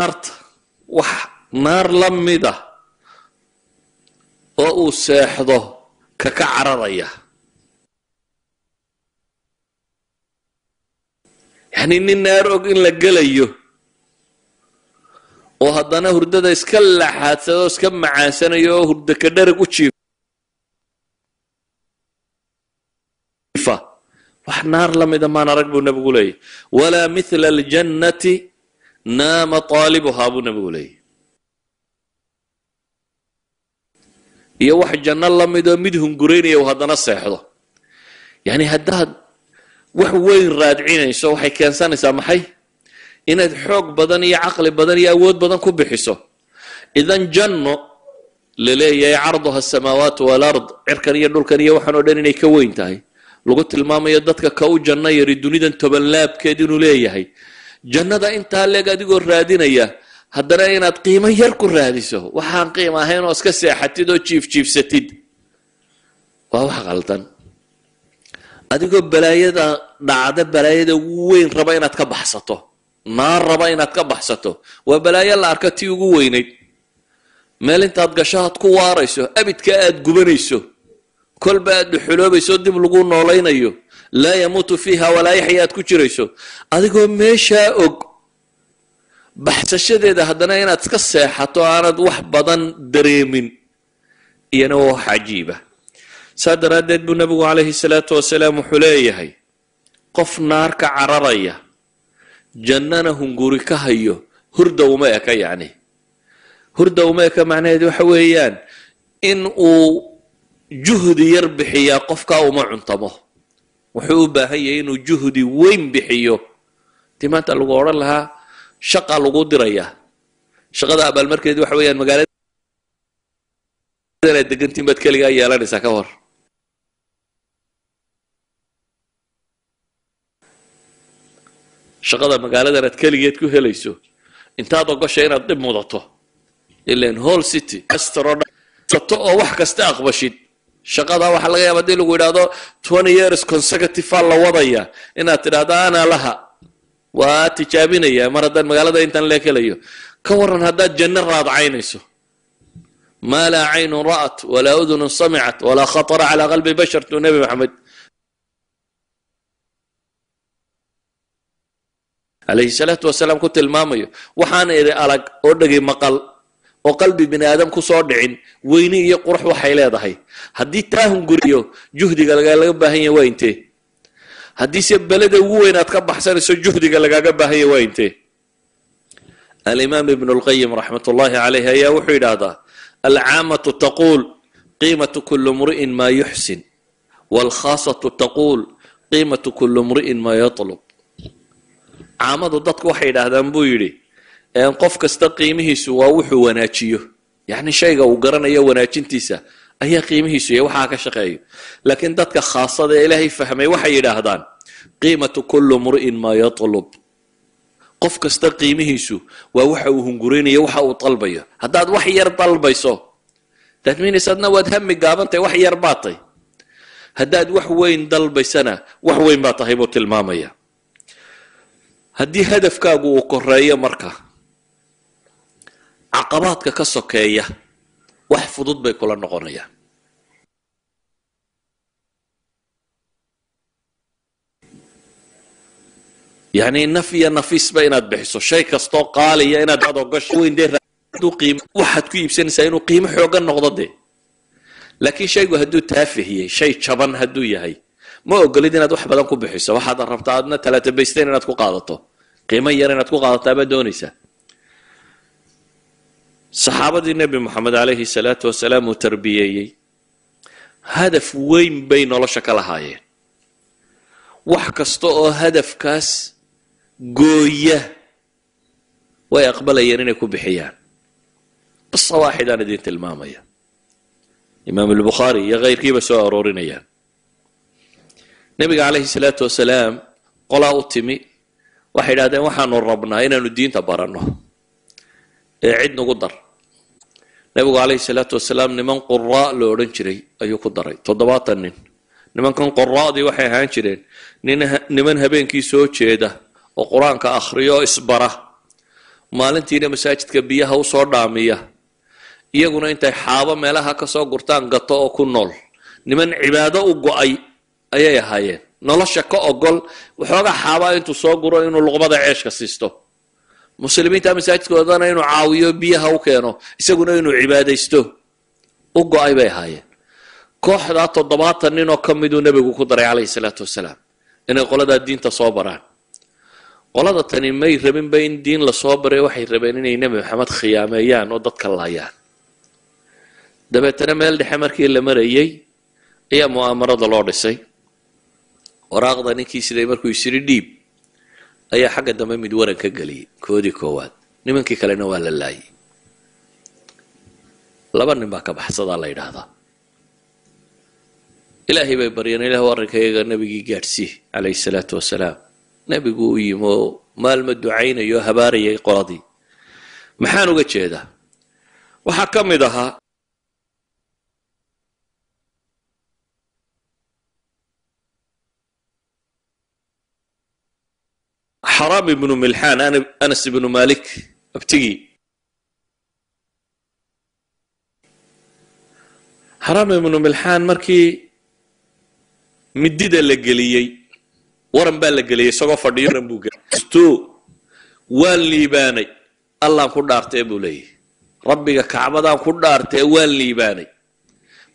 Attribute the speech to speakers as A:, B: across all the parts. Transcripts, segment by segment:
A: نارت وح نار لمده oo seexdo ka cararaya yani nin naar og in la galayo oo haddana hurdada iska laxaadsado iska macaasanayo hurda ka dharag u jiifa wax naar lamida maan arag buu nabigu leeyahay walaa mithla aljannati naama taalibuhaa buu nabigu leeyahay iyo wax janno lamid oo mid hunguraynaya oo haddana seexdo yani haddaad wax weyn raadcinayso waxay keensanaysaa maxay inaad xoog badan iyo caqli badan iyo awood badan ku bixiso idan janno laleeyahay carduha asamaawaat walard cirkan iyo dhulkan iyo waxaan oo dhan inay ka weyn tahay lagu tilmaamayo dadka ka u janno yari dunidan toban laabkeed inuu leeyahay jannada intaa leeg adigoo raadinaya haddana inaad qiimo yar ku raadiso waxaan qiimo ahayn oo iska seexatid oo jiifjiifsatid waa wax qaldan adigoo balaayada dhacda balaayada ugu weyn raba inaad ka baxsato naar raba inaad ka baxsato waa balaayo la arka tii ugu weynayd meel intaad gashaad ku waarayso abidka aad gubanayso kolba aad xuloobayso dib lagu noolaynayo laa yamuutu fiiha walaa yaxya aad ku jirayso adigoo meeshaa og baxsashadeeda haddana inaad iska seexato aanad wax badan dareemin iyana waa wax cajiiba saa daraaddeed buu nabigu calayhi salaatu wasalaam wuxuu leeyahay qof naar ka cararaya jannana hunguri ka hayo hurda uma eka yacni hurda uma eka macnaheedu waxa weeyaan in uu juhdi yar bixiyaa qofkaa uma cuntamo wuxuu u baahan yahay inuu juhdi weyn bixiyo tii maanta lagu odhan lahaa shaqa lagu diraya shaqada abaalmarkeedu waxa weeyaan magaalada aad degantiin baad keligaa yeelanaysaa ka hor shaqada magaaladan aad keligeed ku helayso intaad ogashay inaad dib mudato ilaan whole city astrodsato oo wax kasta aqbashid shaqada waxa laga yaabaa hadii lagu yidhaahdo 20 years consecutive la wadaya inaad tidhaahdo ana laha waa tijaabinaya mar haddaan magaalada intaan la helayo ka waran haddaad janno raadcaynayso ما لا عين رأت ولا أذن سمعت ولا خطر على قلب بشر نبي محمد عليه الصلاة والسلام كنت المامي وحان إذا ألق أردقي مقل وقلبي بني آدم كصادعين ويني يقرح وحيلا ضحي هدي تاهم قريو جهدي قال لقبها هي وينتي هدي سيب بلد وين أتكبح حسن جهدي قال لقبها هي وينتي الإمام ابن القيم رحمة الله عليه يا وحيد هذا العامة تقول قيمة كل امرئ ما يحسن والخاصة تقول قيمة كل امرئ ما يطلب عامة ضدك وحيد هذا مبويري ان قف كستا قيمه سوا وحو وناجيه يعني شيء وقرنا يا وناجنتيسا اي قيمه سوا وحا كشقيو لكن ضدك خاصة الهي فهمي وحيد هذا قيمة كل امرئ ما يطلب qof kasta qiimihiisu waa waxa uu hungureenayo waxa uu talbayo hadaad wax yar talbayso dadmiinaysadna waad hammi gaabantay wax yar baatay hadaad wax weyn dalbaysana wax weyn baa tahay buu tilmaamaya hadii hadafkaagu uu koreeyo marka caqabaadka ka sokeeya wax fudud bay kula noqonayaan يعني نفي نفيس بينات بحسو شيء كستو قالي إن هذا قش وين ده دو قيمة واحد كيف سنسينو قيمة حوجا النقطة دي لكن شيء هدو تافه هي شيء شبان هدو يهي ما أقول لي إن هذا واحد بدنكو بحسو واحد ربط عندنا 3 بيستين إن هتكو قاضته قيمة يرين هتكو قاضته بدونيسة صحابة النبي محمد عليه الصلاة والسلام وتربية هدف وين بين الله شكل هاي وحكستو هدف كاس قوية ويقبل يرينكو بحيان بس واحد أنا دينت المامية إمام البخاري يا غير كيف سوى أرورينيا نبي عليه الصلاة والسلام قال أتمي واحد هذا وحن ربنا هنا ندين تبارنه عدنا قدر نبي عليه الصلاة والسلام نمن قراء لورنشري أيو قدري تضباطنين نمن كان قراء دي وحي هانشرين نمن هبين كي سو جيده وقرآن كأخريو إصبره maalintiina masaajidka biyaha u soo dhaamiya iyaguna intay xaabo meelaha ka soo gurtaan gato oo ku nool niman cibaado u go'ay ayay ahaayeen nolosha ka ogol waxoogaa xaabaa intuu soo guro inuu luqmada ceeshka siisto muslimiinta masaajidkoodana inuu caawiyo biyaha u keeno isaguna inuu cibaadaysto u go'ay bay ahaayeen kooxdaa 70 nin oo ka miduu nebigu ku daray calayhi salaatu wasalaam inay qoladaa diinta soo baraan qolada tani may rabinba in diin la soo baray waxay rabeen inay nebi maxamed khiyaameeyaan oo dadka laayaan dabeetana meel dhexe markii la marayay ayaa mu'aamarada loo dhisay waraaqda ninkii siday markuu isiri dhiib ayaa xagga dambe mid waran ka geliyay koodii koowaad nimankii kalena waa la laayay 2 nin baa ka baxsadaa la yidhaahdaa ilaahay bay baryeen ilaah warrankayaga nabigii gaadhsii calayhi salaatu wasalaam nabigu u yimi oo maalma ducaynayo habaarayay qoladii maxaan uga jeedaa waxaa ka mid ahaa حرام بن ملحان أنس بن مالك ابتقي حرام بن ملحان مركي مديدة لقليي ورن بان لقليي سوى فردي ورن بوغا استو واللي باني الله كل دارتي بولي ربك كعبدا كل دارتي واللي باني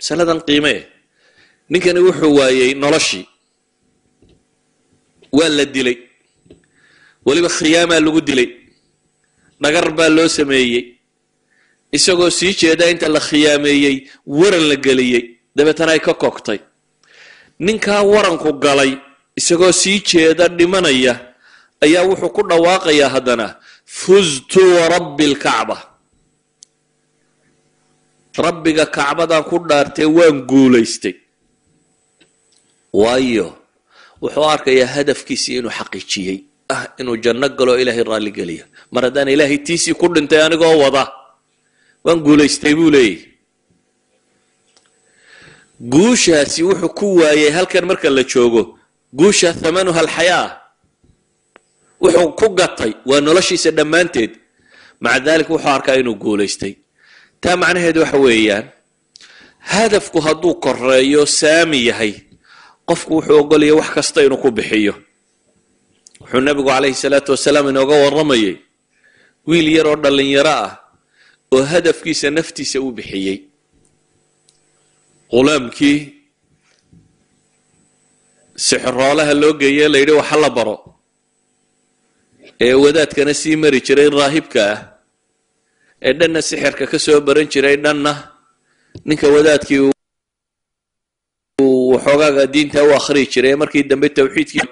A: مسألة قيمة نكن وحوايي نرشي ولا دلي waliba khiyaamaa lagu dilay nagar baa loo sameeyey isagoo sii jeeda inta la khiyaameeyey waran la geliyey dabeetana ay ka koogtay ninkaa waranku galay isagoo sii jeeda dhimanaya ayaa wuxuu ku dhawaaqayaa haddana fuztu warabbi lkacba rabbiga kacbadan ku dhaartee waan guulaystay waayo wuxuu arkayaa hadafkiisii inuu xaqiijiyey inuu janno galo ilaahay raali geliyo mar haddaan ilaahay tiisii ku dhintay anigoo wada waan guulaystay buu leeyahy guushaasi wuxuu ku waayay halkan marka la joogo guusha thamanuha alxayaa wuxuu ku gatay waa noloshiisa dhammaanteed maca daalika wuxuu arkaa inuu guulaystay taa macnaheedu waxa weeyaan hadafku hadduu koreeyo saami yahay qofku wuxuu ogolaya wax kasta inuu ku bixiyo wuxuu nabigu calayhi salaatu wasalaam inooga warramayay wiil yar oo dhallinyaro ah oo hadafkiisa naftiisa u bixiyey qulaamkii sixroolaha loo geeyey la yidhi waxa la baro ee wadaadkana sii mari jiray raahibka ah ee dhanna sixirka ka soo baran jiray dhanna ninka wadaadkii uu waxoogaaga diinta u akhri jiray markii dambe tawxiidkii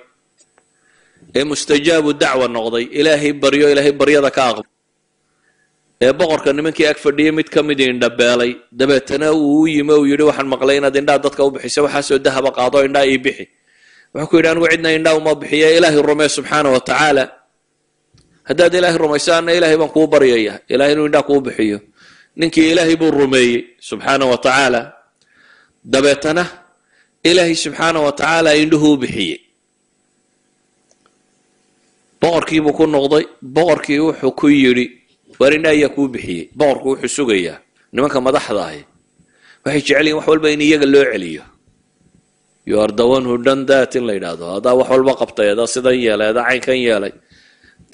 A: ee mustajaabu dacwa noqday ilaahay baryo ilaahay baryada ka aqbal ee boqorka nimankii ag fadhiyay mid ka mid indhabeelay dabeetana uu u yimi uu yidhi waxaan maqlay inaad indhaha dadka u bixiso waxaasoo dahaba qaado indhaha ii bixi wuxuu ku yidhi anigu cidna indhaha uma bixiya ilaahay rumee subxaana wa tacaala haddaad ilaahay rumaysaana ilaahay baan kuu baryaya ilaahay inuu indhaha kuu bixiyo ninkii ilaahay buu rumeeyey subxaana wa tacaala dabeetana ilaahay subxaana wa tacaala indhuhu u bixiyey boqorkii buu ku noqday boqorkii wuxuu ku yidhi war indha ayaa kuu bixiyey boqorku wuxuu sugayaa nimanka madaxda ahi waxay jecel yihin wax walba in iyaga loo celiyo you are the one who done that in la yidhaahdo adaa wax walba qabtay adaa sidan yeelay adaa caynkan yeelay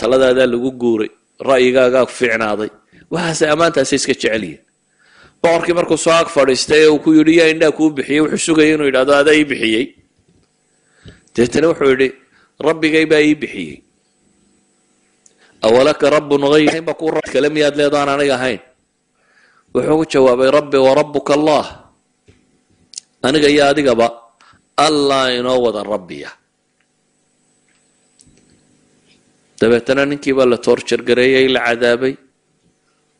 A: taladaadaa lagu guuray ra'yigaagaa ku fiicnaaday waxaase ammaantaasay iska jecel yihin boqorkii markuu soo ag fadhiistay ee uu ku yidhi yaa indhaa kuu bixiyey wuxuu sugayay inuu yidhahdo adaa ii bixiyey deetana wuxuu yidhi rabbigay baa ii bixiyey awalaka rabbun hayr ba ku rab kale miyaad leedaan aniga ahayn wuxuu ku jawaabay rabbi wa rabbuka allah aniga iyo adigaba allah inoo wada rabbiya dabeetana ninkii baa la toorjargareeyey la cadaabay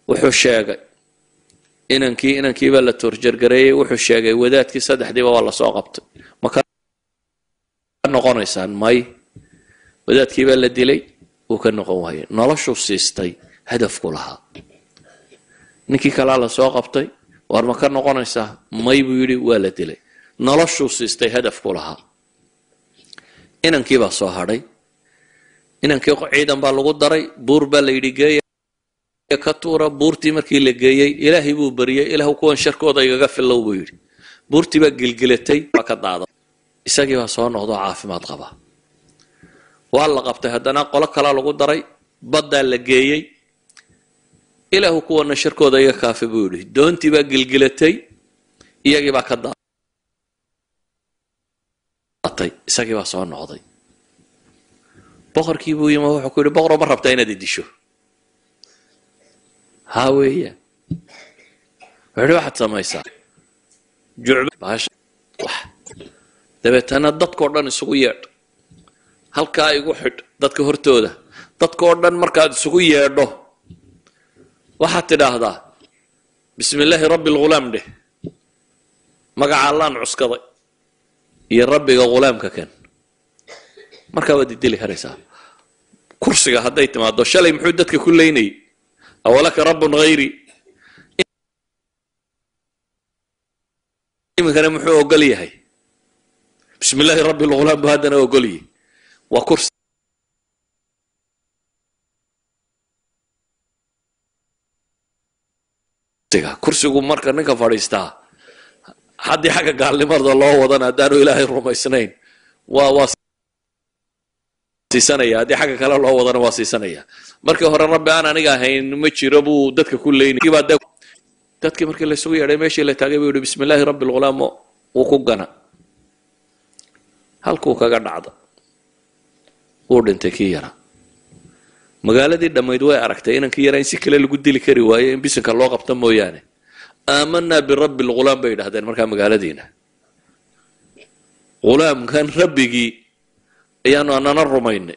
A: wuxuu sheegay inankii baa la toorjargareeyey wuxuu sheegay wadaadkii saddexdiiba waa la soo qabtay ma ka noqonaysaan may wadaadkii baa la dilay uu ka noqon waayay noloshuu siistay hadafku lahaa ninkii kalaa la soo qabtay war ma ka noqonaysaa may buu yidhi waa la dilay noloshuu siistay hadafku lahaa inankii baa soo hadhay inankii ciidan baa lagu daray buur baa la yidhi geeya كتورة بورتي مركي لجيي إلهي بو بريه إله كون شركه ضيق قفل لو بيري بورتي بقلقلتي فقد عض إساقي وصون وضع عافمات قبا والله قبته هدنا قولك لا لغو دري بدأ لجيي إله كون شركه ضيق كافي بيري دونتي بقلقلتي إياقي بقد عطي إساقي وصون وضي بقر كيبو يما هو حكولي بقر مرة بتاينا دي شو هاوية وحدي واحد سمايسا جعب باش واحد دبت أنا ضد كوردان السقويات هل كاي واحد ضد كهرتوده ضد كوردان مركز السقويات ده واحد تداه بسم الله رب الغلام ده مقع الله نعسكري يا ربي غلام كان مركز ودي دلي هرسا كرسي هديت ما دو شلي محدتك كليني أولك رب غيري كان محو وقلي هي بسم الله رب الغلام بهذا أنا وقلي وكرسي كرسي مركز نك فاريستا حد حاجة قال لي مرضى الله وضنا دانو إلهي الروما سنين سنة هذه حاجة كلا الله وضنا واسي سنة مركز هر رب أنا نجا هين مشي ربو دتك كلين كي بعد دتك مركز اللي سوي عليه ماشي اللي تاجي بيقول بسم الله رب الغلام وكوجنا هل كوكا قد عض ودن تكيرا مقالة لما يدوي عركتين كيرا ينسكل اللي قد لي كرواية بيسك الله قبض مويانه آمنا برب الغلام بين هذا المكان مقالة دينا غلام كان ربي يعني أنا نرمين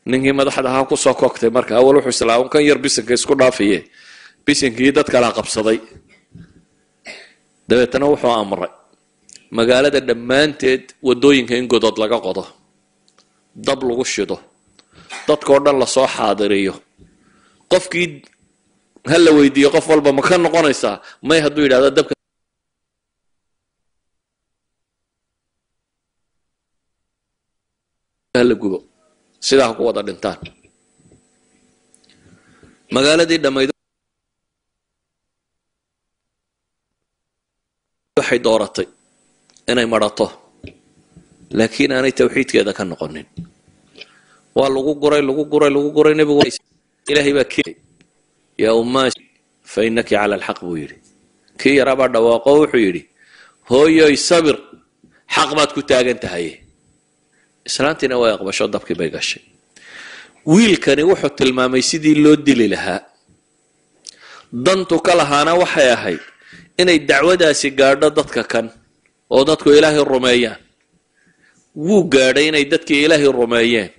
A: نيجي ما ده هاكو ساكوكت مركا أول وحش سلام كان يربيسن كيس كنا فيه بيسن كيدت كلا قبصدي ده تنوح أمر مقالة الدمانتد ودوين كين قدرت لقى قضى دبل وشده dad ko dhan la soo xaadiriyo qofkii hal la weydiiyo qof walba ma ka noqonaysaa may hadduu yidhaahdo dabka hal gubo sidaa ku wada dhintaan magaaladii dhamayd waxay dooratay inay marato laakiin aanay tawxiidkeeda ka noqonin ولو قري نبي إلهي بكي يا أماش فإنك على الحق بيري كي يرى بعد واقع حيري هو يصبر حق ما تكون تاجن تهيه إسلامتنا ويقبل شو ضبك بيقش ويل كان يوحط الماء يسيدي اللي ودي لها ضنتو كلها أنا وحيا هاي إن الدعوة دا سيجارة ضدك كان وضدك إلهي الروميان وقارين يدتك إلهي الروميان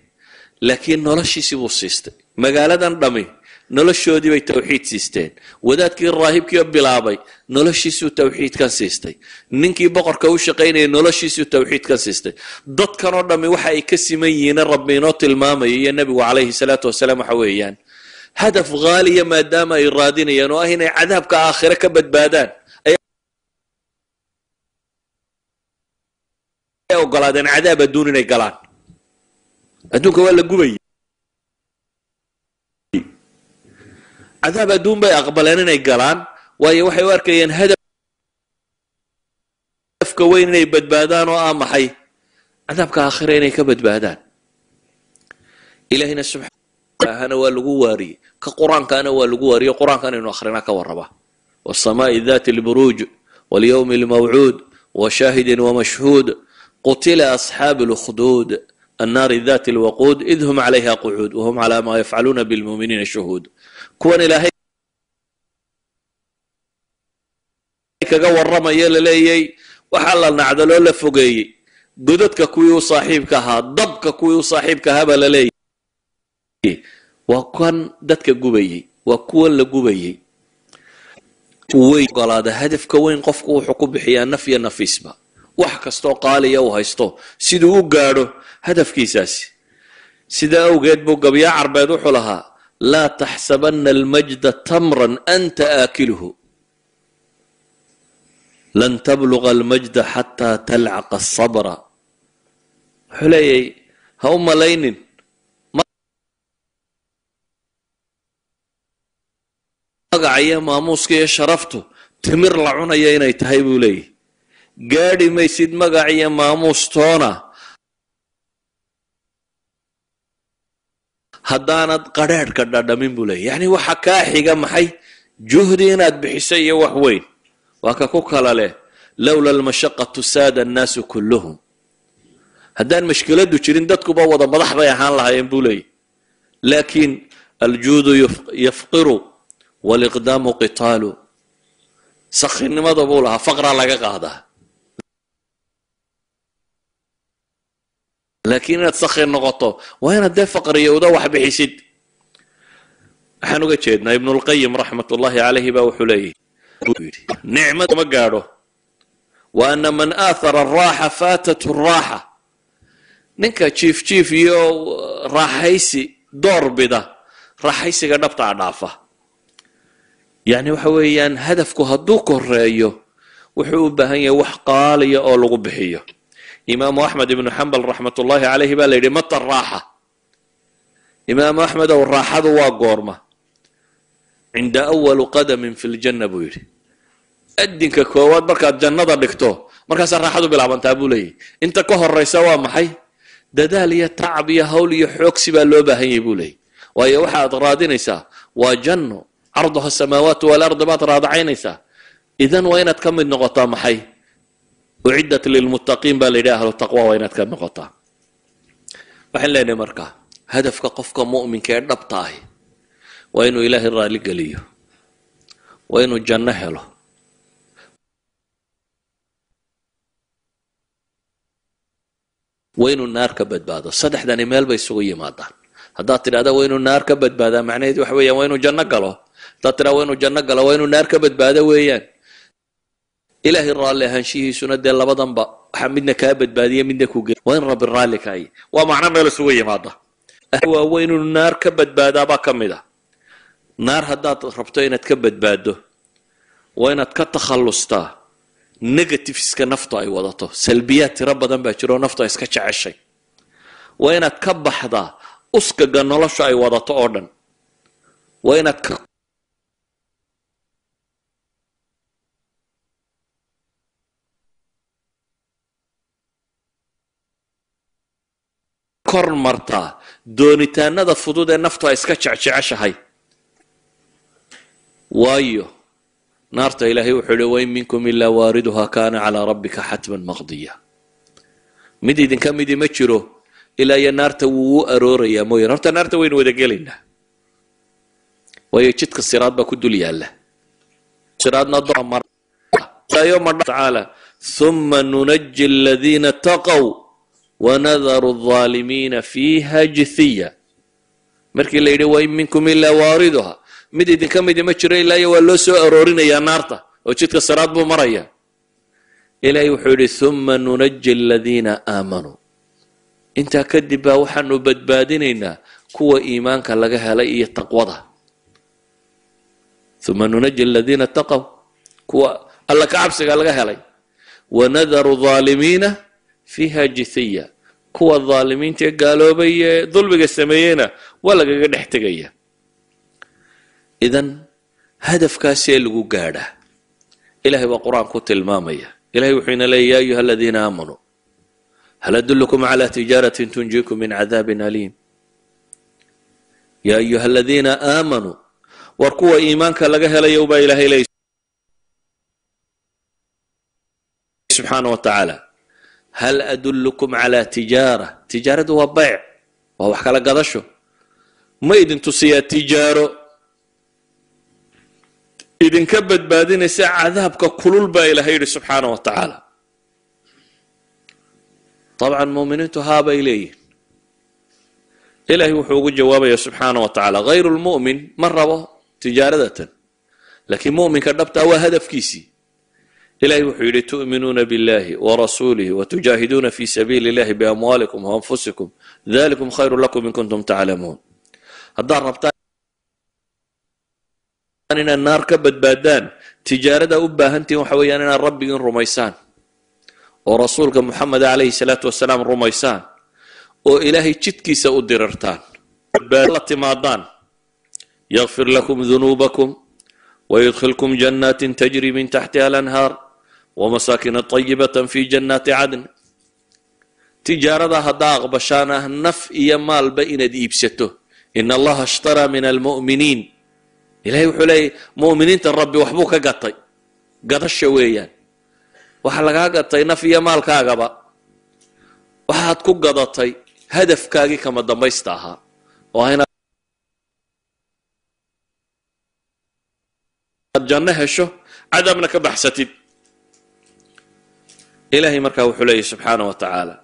A: لكن نلشي سيبو سيستي مقالة دمي نلشو دي بي توحيد سيستين وداتك الراهب كي بلابي نلشي سيو توحيد كان سيستي ننكي بقر كوشقين نلشي سيو توحيد كان سيستي ضد كان دمي وحا يكسمين ربينات المامي يا النبي عليه الصلاة والسلام حويان هدف غالي ما دام إرادين ينواهن عذاب كآخرة كبد بادان أي قلادين عذاب دون قلان أدونك ولا قبي عذاب أدون بي أقبلين يقلان وهي وحي واركيين هدف كوين يبد بادان وآم حي عذابك آخرين يكبد بادان إلهنا سبحانه أنا والقواري كقرآن كان والقواري قرآن كان إنه آخرنا كوربا والسماء ذات البروج واليوم الموعود وشاهد ومشهود قتل أصحاب الأخدود النار ذات الوقود إذ هم عليها قعود وهم على ما يفعلون بالمؤمنين شهود كون إلهي كجو الرمى يللي وحللنا عدلوا لفوقي قدتك كوي صاحبك ها ضبك كوي صاحبك هبا للي وكان دتك جبي وكون لجبي وقال هذا هدف كوين قفكو حكم بحياة نفي نفيسبا وحكستو قالي يو هايستو سيدو قارو هدف كيساسي سيدا أوجد بوقب يا عربيد وحلها لا تحسبن المجد تمرا أنت آكله لن تبلغ المجد حتى تلعق الصبر حلي هم لين magacaya maamuuska iyo sharaftu timir la cunaya inay tahay buu leeyahy gaadhi maysid magaciya maamuustoona haddaanad qadhaadhka dhadhamin buu leeyahy yacni waxa kaa xiga maxay juhdi inaad bixiso iyo wax weyn waa ka ku kala leh lowla almashaqatu saada annaasu kulluhum haddaan mashkiladdu jirin dadkuba wada madax bay ahaan lahaayeen buu leeyahy laakiin aljuudu yafqiru waliqdaamu qitaalu sakhinimada buu lahaa faqraa laga qaadaa laakiin inaad sakhi noqoto waa inaad dee faqriyowda wax bixisid waxaan uga jeednaa ibnulqayim raxmatullaahi calayhi baa wuxuu leeyahy nicmad ma gaadho wa ana man aahara araaxa faatathu raaxa ninka jiif iyo raaxaysi door bida raaxaysiga dhabtaa dhaafa yacni waxa weeyaan hadafku hadduu koreeyo wuxuu u baahan yahay wax qaaliya oo lagu bixiyo imaamu axmed ibnu xambal raxmatullaahi calayhi baa la yidhi mata raaxa imaamu axmed ow raaxadu waa goorma cinda awalu qadamin fi ljanna buu yidhi adinka koowaad markaad jannada dhigto markaasaa raaxadu bilaabantaa buu leeyahy inta ka horaysa waa maxay dadaal iyo tacab iyo hawl iyo xoogsi baa loo baahan yahay buu leeyahy waayo waxaad raadinaysaa waa janno carduha asamaawaatu waalardi baad raadacaynaysaa idan waa inaad ka mid noqotaa maxay uciddat lilmuttaqiin baa la yidhi ahlu taqwa waa inaad ka noqotaa waxaan leenahay markaa hadafka qofka mu'minka ee dhabta ahi waa inuu ilaahay raali geliyo waa inuu janno helo waa inuu naar ka badbaado saddexdani meel bay isugu yimaadaan haddaad tidhahda waa inuu naar ka badbaadaa macnaheedu waxa weeyaan waa inuu janno galo haddaad tidhahda waa inuu janno galo waa inuu naar ka badbaado weeyaan ilaahay raalli ahaanshihiisuna dee labadanba waxaa midna kaa badbaadiya midna ku gey waa in rabbi raalli kaay waa macno meel isugu yimaada waa inuu naar ka badbaadaabaa ka mid ah naar haddaad rabto inaad ka badbaado waa inaad ka takhallustaa negativeska naftu ay wadato salbiyaad tiro badan baa jiro naftu ay iska jeceshay waa inaad ka baxdaa uskaga nolosha ay wadato oo dhan waa inaad ka kor martaa doonitaanada fudud ee naftu ay iska jecjeceshahay waayo naarta ilaahay wuxuu yihi wain minkum ilaa waariduha kaana calaa rabbika xatman maqdiya mid idinka midi ma jiro ilaa iyo naarta wuu u aroorayaa mooyaan horta naarta waynu wada gelaynaa waayo jidka siraad baa ku dul yaalla siraadna tacaala uma nunaji aladiina taqow wanadaru alظaalimiina fiiha jithiya markii la yidhi wain minkum ilaa waariduha mid idinka midi ma jiro ilaa iyo waa loo soo aroorinayaa naarta oo jidka siraad buu maraya ilaahay wuxuu yidhi uma nunaji aladiina aamanuu intaa kadib baa waxaanu badbaadinaynaa kuwa iimaanka laga helay iyo taqwada uma nunaji aladiina taqow kuwa alla ka cabsiga laga helay wanadaru aalimiina fiiha jithiya kuwa aalimiinta ee gaaloobay ee dulmiga sameeyeyna waa lagaga dhex tegaya idan hadafkaasee lagu gaadhaa ilahay baa qur-aan ku tilmaamaya ilahay wuxuu ina leeya ya ayuha aladiina aamanuu hal adullukum cala tijaaratin tunjiikum min cadaabin aliim ya ayuha aladiina aamanuu war kuwa iimaanka laga helayo baa ilahay leey subxaana wa tacaala hal adullukum cala tijaaradu waa bayc waa wax kala gadasho ma idin tusiyaa tijaaro idinka badbaadinaysa cadaabka kulul baa ilahay yidhi subxaana wa tacaala dabcan muuminiintu haabay leeyihin ilahay wuxuu ugu jawaabaya subxaana wa tacaala hayru lmu'min ma rabo tijaaradatan laakiin mu'minka dhabtaa waa hadafkiisii ilahay wuxuu yidhi tu'minuuna biاllahi warasuulihi watujaahiduuna fi sabiili اllahi biamwaalikum waanfusikum dalikum khayru lakum in kuntum taclamuun haddaad rabtaan inaad naar ka badbaadaan tijaarada u baahantihin waxa weeyaan inaad rabbigiin rumaysaan oo rasuulka muxamed calayhi salaatu wasalaam rumaysaan oo ilaahay jidkiisa u dirirtaan la timaadaan yakfir lakum dunuubakum ويدخلكم جنات تجري من تحتها الأنهار ومساكن طيبة في جنات عدن تجارة هداغ بشانه نف يمال بين ديبسته إن الله اشترى من المؤمنين إلهي وحلي مؤمنين الرب وحبوك قطي قط الشوية وحلقا قطي نف يمال كاغبا وحاتكو قطي هدف كاغي كما دميستاها وهنا الجنة هشو عدمنا كبحستي إلهي مركا وحلي سبحانه وتعالى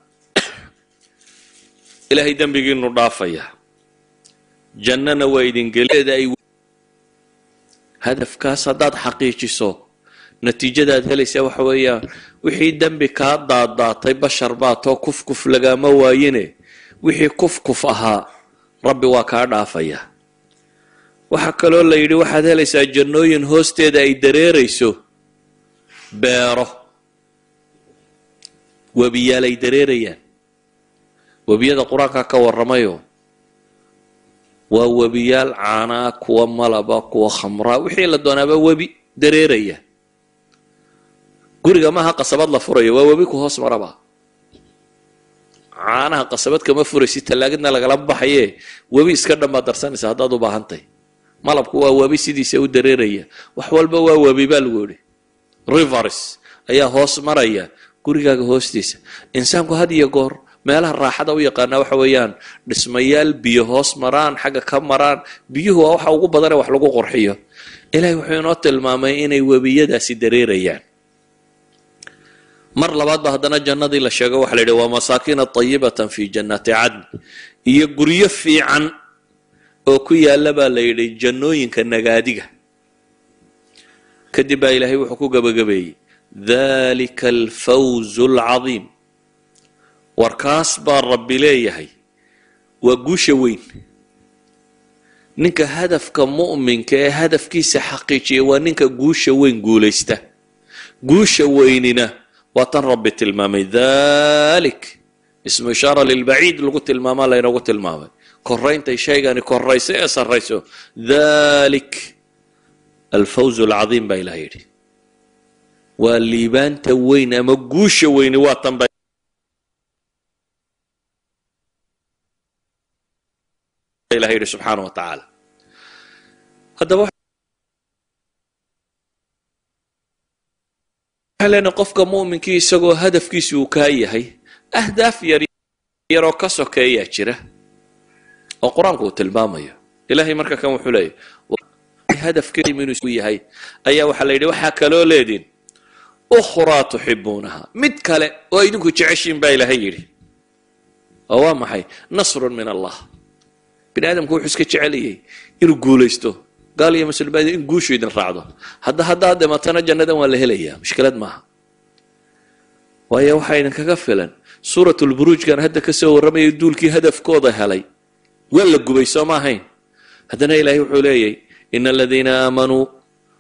A: إلهي دنبقي نضافيا جنة ويدين قليل أي هدف كاس هداد حقيقي سو نتيجة داد هلي سوى حويا وحي دنبك هداد طيب شرباتو كف كف لقا موايني وحي كف كف أها ربي واكا دافيا وحكالو الله يدي واحد هلي سا جنوين هوستي دا اي دريريسو بيرو وبيالي دريريان وبيال القرآن كا ورميو ووبيال عانا كوا ملبا كوا خمراء وحي لدونا وبي دريرية قرقا ماها قصبات لفرية ووبي كوهوس مربا عانا قصبات كما فريسي تلاقدنا لغلب بحيه وبي اسكرنا ما درساني سهدادو باهنتي ملب كوا وبي سيدي سيو دريرية وحوال بوا وبي بالوري ريفارس ايا هوس مرية قرقا هوستيس انسانكو هادي يقور meelaha raaxada u yaqaana waxa weeyaan dhismayaal biyo hoos maraan xagga ka maraan biyuhu waa waxa ugu badan ee wax lagu qurxiyo ilaahay wuxuu inoo tilmaamay inay wabiyadaasi dareerayaan mar labaad ba haddana jannadii la sheego waxa la yidhi waa masaakiina tayibatan fi jannati cadn iyo guryo fiican oo ku yaala baa la yidhi jannooyinka nagaadiga kadib baa ilaahay wuxuu ku gabagabeeyey dhalika alfawzu alcadiim warkaas baa rabbi leeyahay waa guusha weyn ninka hadafka mu'minka ee hadafkiisa xaqiijiya waa ninka guusha weyn guulaysta guusha weynina waa tan rabbi tilmaamay dhalik ismu ishaara lilbaciid lagu tilmaamaa laynagu tilmaamay koraynta shaygani koraysa ee sarrayso dhalik alfawzu alcadiim baa ilaha yidhi waa liibaanta weyn ama guusha weyni waa tan إلهي يري سبحانه وتعالى هذا لأن قفك مؤمن كي يسقو هدف كي سوكاية هي أهداف يرو كسو كي يأجره القرآن قوة المامية إلهي مركا كم حلي هدف كي من سوية هي أيها وحليدي وحكالو ليدين أخرى تحبونها متكالي ويدنكو تعيشين با إلهي يري أوام حي نصر من الله بني آدم كو حسك جعليه إنو قوليستو قال يا مسلم بعد إن قوشو يدن راعده هذا ما تنا جنة ولا هليا مشكلة معها وهي وحين كغفلا سورة البروج كان هدا كسو رمي يدول كي هدف كوضة هلي ولا قبيسو ما هين هدنا إلهي وحولي إن الذين آمنوا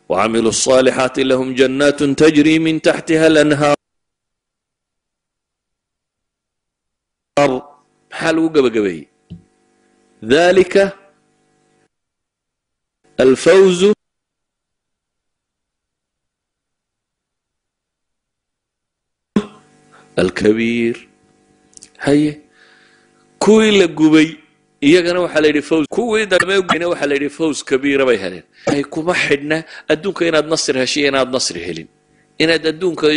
A: وعملوا الصالحات لهم جنات تجري من تحتها الأنهار حلو قبي ذلك الفوز الكبير هي كوي لقبي iyagana waxa la yiri fawz kuwii dambeeyna waxa la yiri fawz kabiir bay heleen ay kuma xidhna adduunka inaad nasr heshiin inaad nasr helin inaad adduunka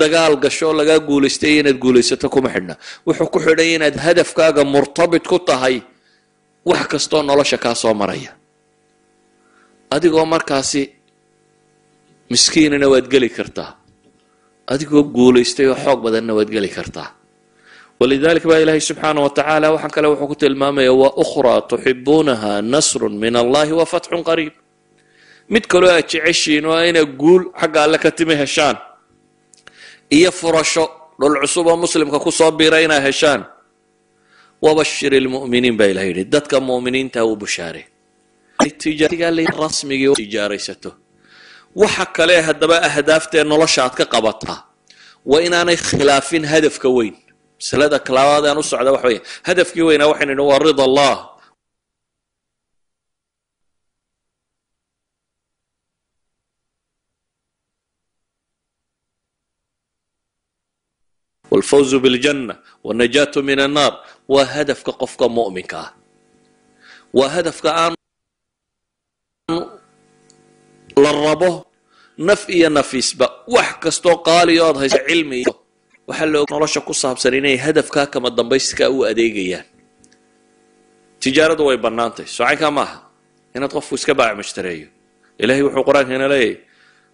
A: dagaal gasho laga guuleystay inaad guuleysato kuma xidhna wuxuu ku xidhay inaad hadafkaaga murtabit ku tahay wax kasto nolosha ka soo maraya adigoo markaasi miskiinana waad gali kartaa adigoo guuleystay oo xoog badanna waad gali kartaa ولذلك بقى إلهي سبحانه وتعالى وحن كلا وحكت المامة وأخرى تحبونها نصر من الله وفتح قريب متكلوا أتعشين وأين أقول حق الله كتمه هشان إيا فرشو للعصوبة مسلم ككو صابرين هشان وبشر المؤمنين بقى إلهي ردتك مؤمنين تاو بشاري التجاري قال لي رسمي تجاري ستو وحق لها الدباء أهدافتين نلشات كقبطها وإن أنا خلافين هدف كوين سلادة كلاوات أنا أصعد وحوي هدف كي وين وحين إنه رضا الله والفوز بالجنة والنجاة من النار وهدفك قفك مؤمنك وهدفك أن للربه نفئي نفيس بقى وحكستو قال ياض هاي علمي وحلو نرشا كصاب سريني هدفك كما دنبيسك أو أديقيا تجارة وي بنانتي سعيك ماها هنا تغفو اسكباع مشتريه إلهي وحو قرآن هنا ليه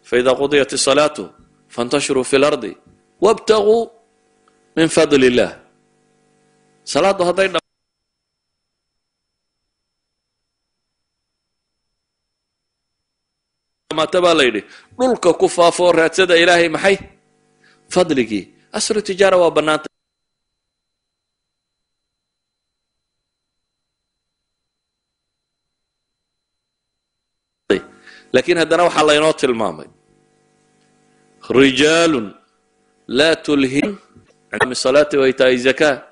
A: فإذا قضيت الصلاة فانتشروا في الأرض وابتغوا من فضل الله صلاة هذين ما تبا ليدي نلك كفا فور هتسد إلهي محي فضلك أسر التجارة وبنات لكن هذا نوح الله ينوت المامي رجال لا تلهم عن الصلاة وإيتاء الزكاة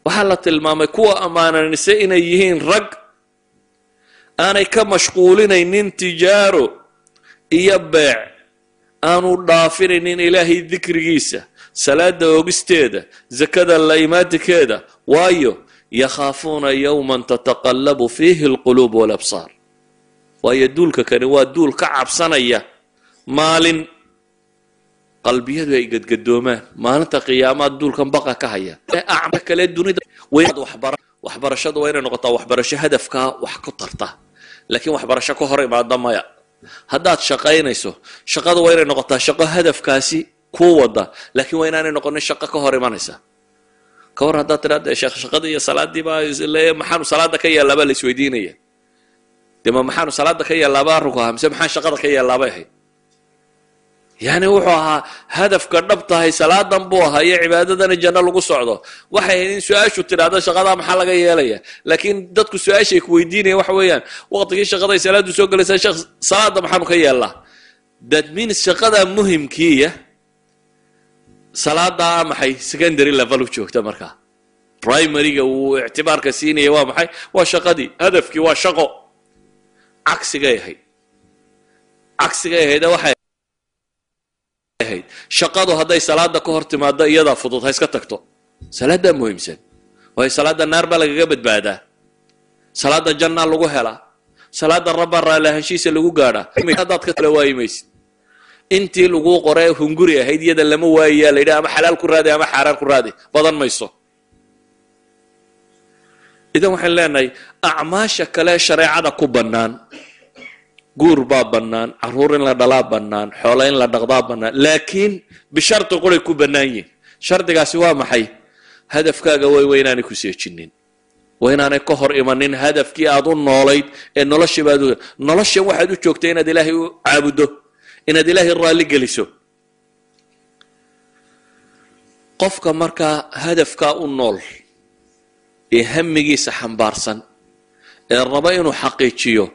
A: وحلت المامي كوا أمانا نسينا يهين رق أنا كمشغولين إن تجارو يبيع أنا ضافرين إن إلهي ذكر جيسة صلاة وقستيدة زكاة اللايمات كده وايو يخافون يوما تتقلب فيه القلوب والأبصار ويدولك كانوا دول كعب صنية مال قلبيته قد قدومان ما انت قيامات دول كان بقى كهيا اعمك للدنيا وين وحبرشد وين نقطه وحبرش هدفك وحكطرته لكن وحبرش كهر بعد ضمايا هدات شقينيسو شقد وين نقطه شقه هدفكاسي كوودا لكن وين انا نقول شقه كهر مانيسا كور هدات تراد شيخ شقدي صلاه دي با محن صلاه كيا لبا لسويدينيه دما محن صلاه كيا لبا ركو همسه محن شقده كيا لبا هي يعني وحوها هدف كدبتها هي صلاة بوها هي عبادة الجنة لغو صعده وحي سؤاشو ترادا شغادا محل لغا ياليا لكن دادكو سؤاشي كويديني وحويان وقتك شغادا صلاة سوق لسان شخص صلاة محل كيا الله داد مين الشغادا مهم كيه صلاة محي سكندري ليفل وجوجتا marka برايمري واعتبارك سيني waa maxay waa shaqadii hadafkii waa shaqo cagsiga yahay waxay shaqadu haday salaada ka hor timaado iyada fudud ha iska tagto salaada muhiimsan way salaada naar ba laga badbaadaa salaada janna lagu helaa salaada rabba raalahanshiisa lagu gaadha hadaad ka tala waaymaysid intii lagu qoray hunguri ahayd iyada lama waayaa la yiraahdo ama xalaal ku raadi ama xaraam ku raadi badan mayso idan waxaan leenahay acmaasha kale shariicada ku banaan guur baa banaan caruur in la dhalaa banaan xoolo in la dhaqdaa banaan laakiin bisharti qori ku banaayeen shardigaasi waa maxay hadafkaaga way weynaanay ku seejinin weynaanay ka hor imanin hadafkii aad u noolayd ee nolosha waxaad u joogtay inaad ilaahay u caabudo inaad ilaahay raali geliso qofka marka hadafka u nool ee hamigiisa xambaarsan ee raba inuu xaqiijiyo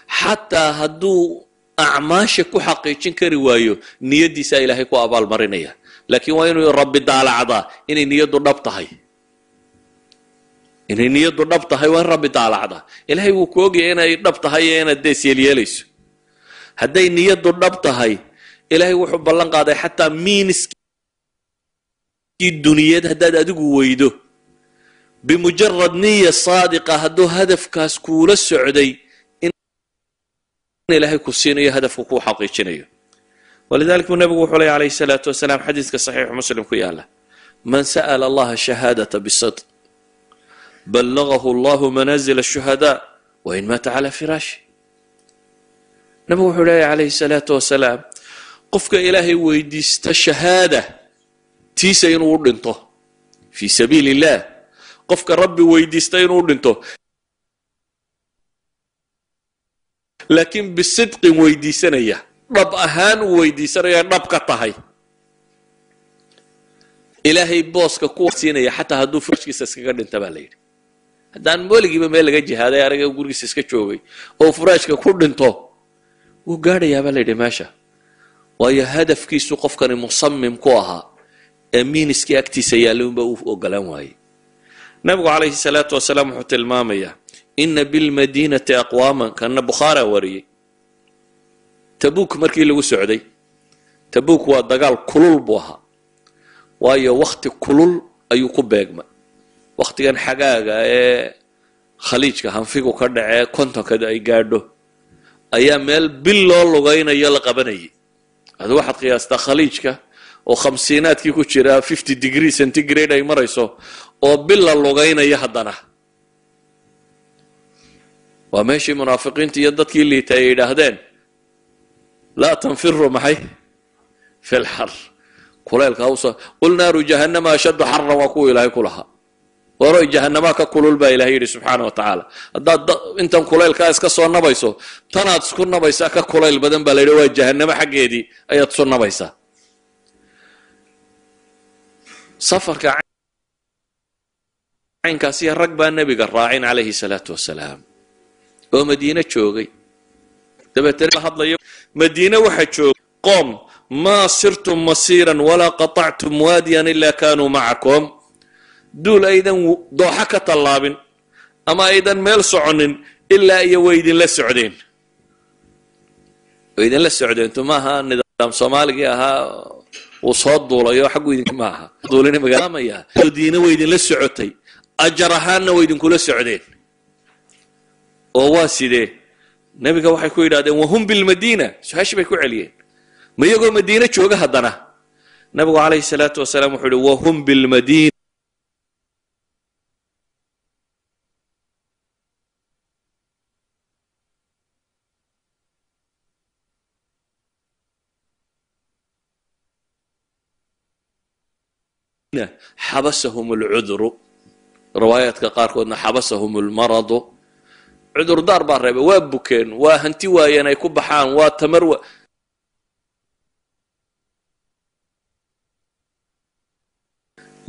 A: حتى هدو أعماش كو حقيقين كري وايو نيدي سا إلهي كو أبال مرينيا لكن وينو ربي دال عضا إني نيدو نبطهي إني نيدو نبطهي وين ربي دال عضا إلهي وكوغي إنا نبطهي إنا ديس يليليس هدي نيدو نبطهي إلهي وحب الله قاضي حتى مينسكي الدنيا هداد أدقو ويدو بمجرد نية صادقة هدو هدف كاسكول السعودي إلهي كسينيو هدفه كو حقيقينيو ولذلك النبي عليه عليه الصلاة والسلام حديث صحيح مسلم كياله من سأل الله الشهادة بالصدق بلغه الله منازل الشهداء وإن مات على فراشه النبي عليه الصلاة والسلام قفك إلهي ويديست الشهادة تيسا ينور لنطه في سبيل الله قفك ربي ويديست ينور لنطه لكن بالصدق ويدي سنية رب أهان ويدي سنية رب كطهي إلهي بوسك كوسينية حتى هدو فرشك سسكاد انت بالليل هدان مولي بميل جي هذا يا رجال غوري سسكتشوي أو فرشك كود انتو وقاري يا بالليل ماشى ويا هدف كيسو قف كان مصمم كوها أمين اسكي أكتي سيالون بوف أقلام واي نبغى عليه الصلاة والسلام حتى المامية إن بالمدينة أقواما كان بخارى وري تبوك مركي لو سعودي تبوك ودقال كلول بوها waayo waqti kulul ayuu ku beegma waqtigan xagaaga ee khaliijka hanfigu ka dhacee kontonkada ay gaadho ayaa meel bil loo lugaynayo la qabanayay adu waxaad qiyaastaa khaliijka oo 50aadkii ku jira 50 degree centigrade ay marayso oo bil la lugaynayo haddana waa meeshii munaafiqiinta iyo dadkii liitay ay yidhaahdeen laa tanfiru maxay fi lxar kulaylka hawsa qul naaru jahannama ashaddu xarran waa kuwa ilaahay ku lahaa waro jahannama ka kulul baa ilaahay yidhi subxaana wa tacaala haddaad intan kulaylkaa iska soo nabayso tanaad isku nabaysaa ka kulayl badan baa la yidhi waa jahannamo xaggeedii ayaad isu nabaysaa safarka caynkaasi rag baa nebiga raacin calayhi salaatu wasalaam oo madiina joogay dabeetana hadlayo madiina waxa joogay qoom ma sirtum masiran wala qata'tum wadiyan illa kanu ma'akum dul aydan dooxa ka talaabin ama aydan meel soconin illa iyo weydin la socdeen tumaha nidaam Soomaaliga ahaa oo soo duulayo xaq weydin ma aha duulina magaalamaya diina weydin la socotay ajarahaana weydin kula socdeen oo waa sidee nabiga waxay ku yiraahdeen wahum bil madina su'aash bay ku celiyeen ma iyagoo madiina jooga haddana nabigu calayhi salaatu wasalaam wuxuu yidhi wahum bil madina حبسهم العذر روايات كقاركودنا حبسهم المرض عذر دار باربه وابكين وهنتي وايان اي كبخان وتمر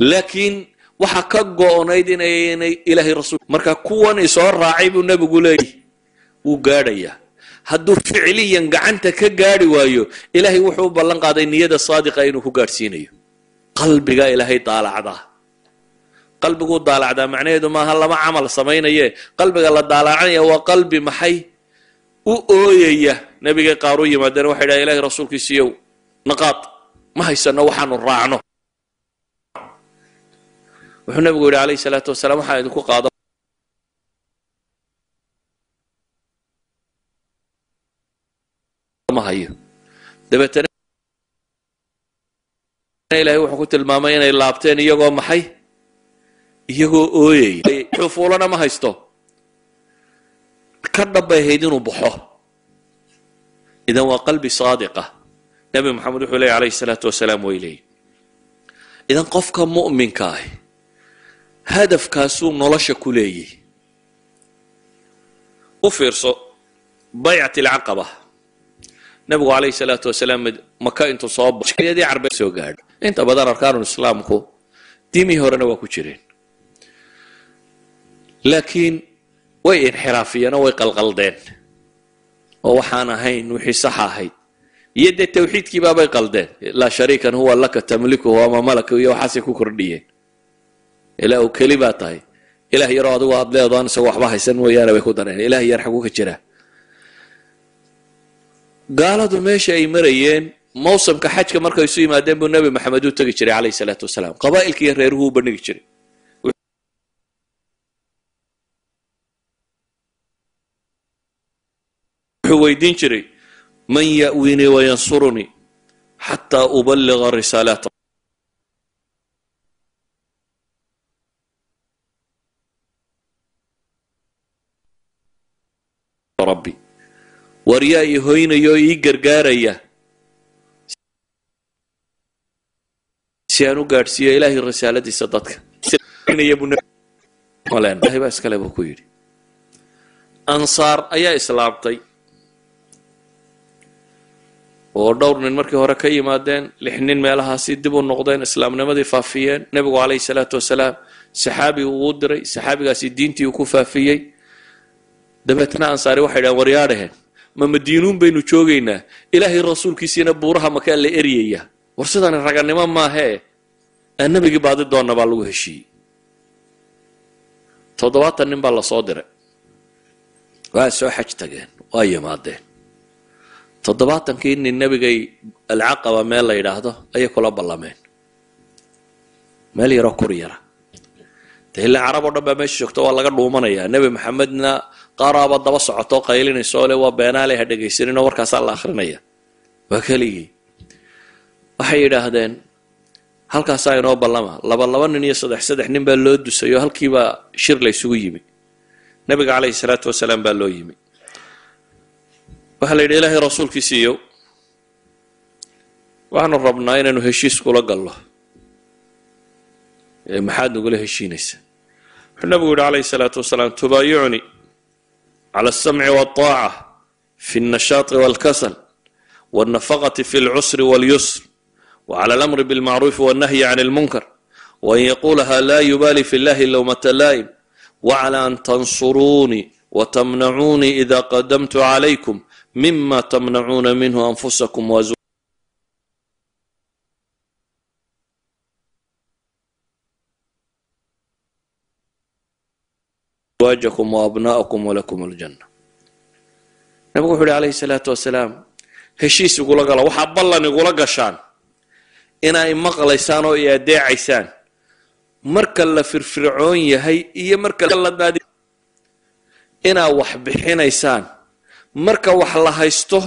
A: لكن waxa ka goonayd inay ilaahay rasuul marka kuwan soo raacay buu nabigu leeyahay uu gaadhaya hadduu ficiliyan gacanta ka gaari waayo ilaahay wuxuu ballan qaaday niyada saadiqa inuu ku gaarsiinayo qalbiga ilaahay daalacda qalbigu daalacda macnaheedu maaha lama amal sameeynaye qalbiga la daalacaya waa qalbi maxay u ooyaya nabiga qaaru yimaadeen waxa ilaahay ilaahay rasuulkiisiyo naqaad ma haysano waxaanu raacno wuxuu nabigu yiri calayhi salaatu wasalaam waxa idinku qaado ma hayo dabeetana ilaahay wuxuu ku tilmaamay inay laabteen iyagoo maxay iyagoo ooyay xufuulana ma haysto ka dhabaheed inuu baxo idan waa qalbi saadiqa nabi maxamed wuxuu leeyahay calayhi salaatu wasalaam weylay idan qofka mu'minka ah hadafkaasuu nolosha ku leeyahay u fiirso bay'ati alcaqaba nabigu calayhi salaatu wasalaam maka intuu soo baxay carbeed soo gaadhay inta badan arkaanul islaamku diimii horena waa ku jireen laakiin way inxiraafiyeen oo way qalqaldeen oo waxaan ahayn wixii sax ahayd iyo de tawxiidkii baabay qaldeen laa shariikan huwa laka tamliku wa ma malaka iyo waxaasay ku kordhiyeen ilaa uu keli baa tahay ilaah yaroo adigu aad leedahay isagoo waxba haysan mooyaane bay ku dareen ilaah yar xagu ka jira gaaladu meesha ay marayeen mawsimka xajka markay isu yimaadeen buu nabi maxamed u tagi jiray calayhi salaatu wasalaam qabaa'ilkii reeruhu u bandhigi jiray wuxuu weydiin jiray man ya'wini wa yansuruni xataa uballiga risaalaat rabbi waryaa ii hoynayo ii gargaaraya si aan u gaadhsiiyo ilaahay risaaladiisa dadka ilaahay baa iskale buu ku yidhi ansaar ayaa islaamtay oo dhowr nin markii hore ka yimaadeen 6 nin meelahaasi dib u noqdeen islaamnimadii faafiyeen nabigu calayhi salaatu wasalaam saxaabi uu diray saxaabigaasi diintii uu ku faafiyey dabeetna ansaari waxay dhahan waryaadheen ma madiinuun baynu joogaynaa ilaahay rasuulkiisiina buuraha maka la eriyaya war sidaan raganimo maahe annabigi baadi doona baa lagu heshiiyey 70 nin baa la soo diray waa soo xaj tageen waa yimaadeen 70 nin nabigay alcaqaba meel la yiraahdo ayay kula ballameen meel yaroo kor yara dee ilaa carab oo dhan baa meesha joogto waa laga dhuumanayaa nebi maxamedna qaaraaba daba socoto qaylinayso le waa beenaale ha dhegaysaninoo warkaasaa la akrinaya waa keligii waxay yidhaahdeen halkaasaa inoo ballama laba nin iyo saddex nin baa loo dusayo halkiibaa shir la isugu yimi nabiga calayhi salaatu wasalaam baa loo yimi waxaa la yidhi ilaahay rasuulkiisiiyow waxaanu rabnaa inaynu heshiis kula gallo maxaad nagula heshiinaysaa wuxuu nabigu yidhi calayhi salaatu wasalaam tubaayicunii cala alsamci waalطaaca fi alnashaati waalkasal waalnafaqati fi alcusri waalyusr وعلى الأمر بالمعروف والنهي عن المنكر وأن يقولها لا يبالي في الله لومة لائم وعلى أن تنصروني وتمنعوني إذا قدمت عليكم مما تمنعون منه أنفسكم وأزواجكم وأبناءكم ولكم الجنة. نبي عليه الصلاة والسلام هشيس يقول قال وحب الله يقول قشان inay maqlaysaan oo ay adeecaysaan marka la firfircoon yahay iyo marka la daadi inaa wax bixinaysaan marka wax la haysto